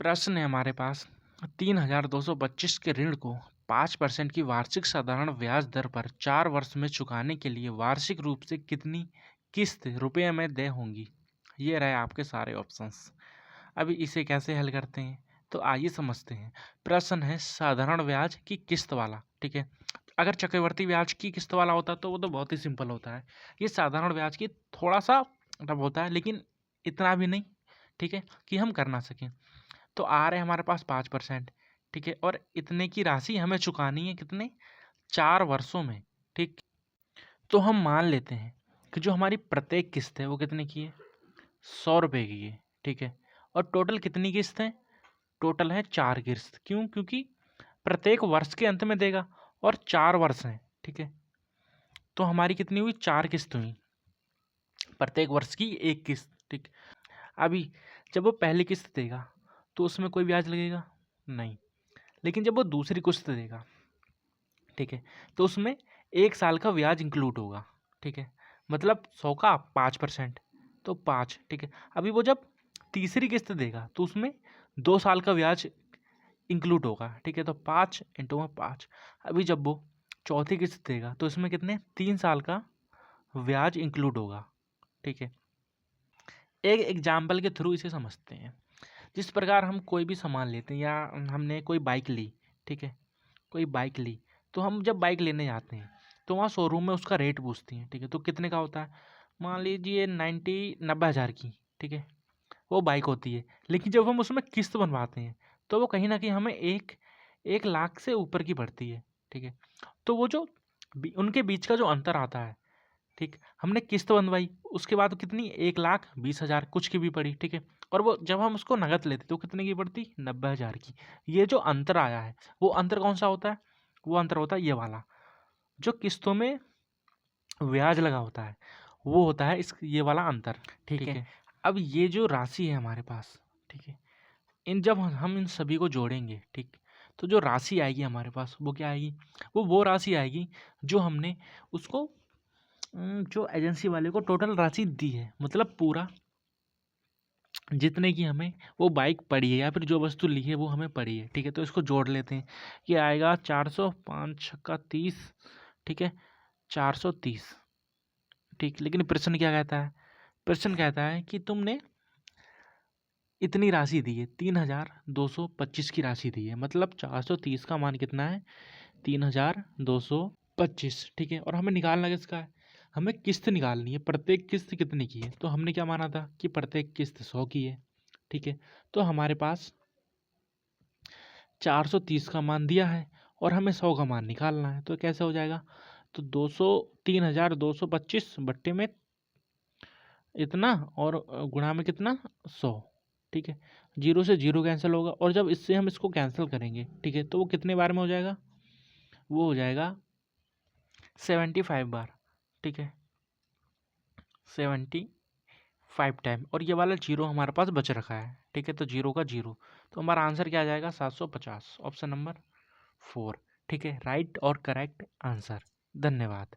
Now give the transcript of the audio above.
प्रश्न है हमारे पास 3,225 के ऋण को 5% की वार्षिक साधारण ब्याज दर पर 4 वर्ष में चुकाने के लिए वार्षिक रूप से कितनी किस्त रुपये में देय होंगी। ये रहे आपके सारे ऑप्शंस। अभी इसे कैसे हल करते हैं तो आइए समझते हैं। प्रश्न है साधारण ब्याज की किस्त वाला, ठीक है। अगर चक्रवर्ती ब्याज की किस्त वाला होता तो वो तो बहुत ही सिंपल होता है। ये साधारण ब्याज की थोड़ा सा टफ होता है, लेकिन इतना भी नहीं, ठीक है, कि हम कर ना सकें। तो आ रहे हमारे पास 5%, ठीक है, और इतने की राशि हमें चुकानी है कितने 4 वर्षों में, ठीक। तो हम मान लेते हैं कि जो हमारी प्रत्येक किस्त है वो कितने की है 100 रुपये की है, ठीक है। और टोटल कितनी किस्त है, टोटल है 4 किस्त। क्यों, क्योंकि प्रत्येक वर्ष के अंत में देगा और 4 वर्ष हैं, ठीक है। तो हमारी कितनी हुई 4 किस्त हुई, प्रत्येक वर्ष की 1 किस्त, ठीक। अभी जब वो पहली किस्त देगा तो उसमें कोई ब्याज लगेगा नहीं, लेकिन जब वो दूसरी किस्त देगा, ठीक है, तो उसमें 1 साल का ब्याज इंक्लूड होगा, ठीक है। मतलब 100 का 5%, तो 5, ठीक है। अभी वो जब तीसरी किस्त देगा तो उसमें 2 साल का ब्याज इंक्लूड होगा, ठीक है। तो 5 इंटू में 5। अभी जब वो चौथी किस्त देगा तो इसमें कितने 3 साल का ब्याज इंक्लूड होगा, ठीक है। एक एग्जाम्पल के थ्रू इसे समझते हैं। जिस प्रकार हम कोई भी सामान लेते हैं या हमने कोई बाइक ली, ठीक है, कोई बाइक ली, तो हम जब बाइक लेने जाते हैं तो वहाँ शोरूम में उसका रेट पूछती हैं, ठीक है। तो कितने का होता है, मान लीजिए 90,000 की, ठीक है, वो बाइक होती है। लेकिन जब हम उसमें किस्त बनवाते हैं तो वो कहीं ना कहीं हमें 1 लाख से ऊपर की पड़ती है, ठीक है। तो वो जो उनके बीच का जो अंतर आता है, ठीक, हमने किस्त बनवाई उसके बाद कितनी 1,20,000 कुछ की भी पड़ी, ठीक है। और वो जब हम उसको नगद लेते तो कितने की पड़ती 90,000 की। ये जो अंतर आया है वो अंतर कौन सा होता है, वो अंतर होता है ये वाला, जो किस्तों में ब्याज लगा होता है वो होता है इस ये वाला अंतर, ठीक है। अब ये जो राशि है हमारे पास, ठीक है, इन जब हम इन सभी को जोड़ेंगे, ठीक, तो जो राशि आएगी हमारे पास वो क्या आएगी, वो राशि आएगी जो हमने उसको जो एजेंसी वाले को टोटल राशि दी है, मतलब पूरा जितने की हमें वो बाइक पड़ी है या फिर जो वस्तु ली है वो हमें पड़ी है, ठीक है। तो इसको जोड़ लेते हैं, ये आएगा 400, 5 छक्का 30, ठीक है, 430, ठीक। लेकिन प्रश्न क्या कहता है, प्रश्न कहता है कि तुमने इतनी राशि दी है 3,225 की राशि दी है, मतलब 430 का मान कितना है 3,225, ठीक है। और हमें निकालना किसका है, हमें किस्त निकालनी है, प्रत्येक किस्त कितने की है। तो हमने क्या माना था कि प्रत्येक किस्त 100 की है, ठीक है। तो हमारे पास 430 का मान दिया है और हमें 100 का मान निकालना है। तो कैसे हो जाएगा, तो 3,225 बट्टे में इतना और गुणा में कितना 100, ठीक है। 0 से 0 कैंसिल होगा और जब इससे हम इसको कैंसिल करेंगे, ठीक है, तो वो कितने बार में हो जाएगा, वो हो जाएगा 75 बार, ठीक है, 75 टाइम। और ये वाला 0 हमारे पास बच रखा है, ठीक है, तो 0 का 0, तो हमारा आंसर क्या आ जाएगा 750, ऑप्शन नंबर 4, ठीक है, राइट और करेक्ट आंसर। धन्यवाद।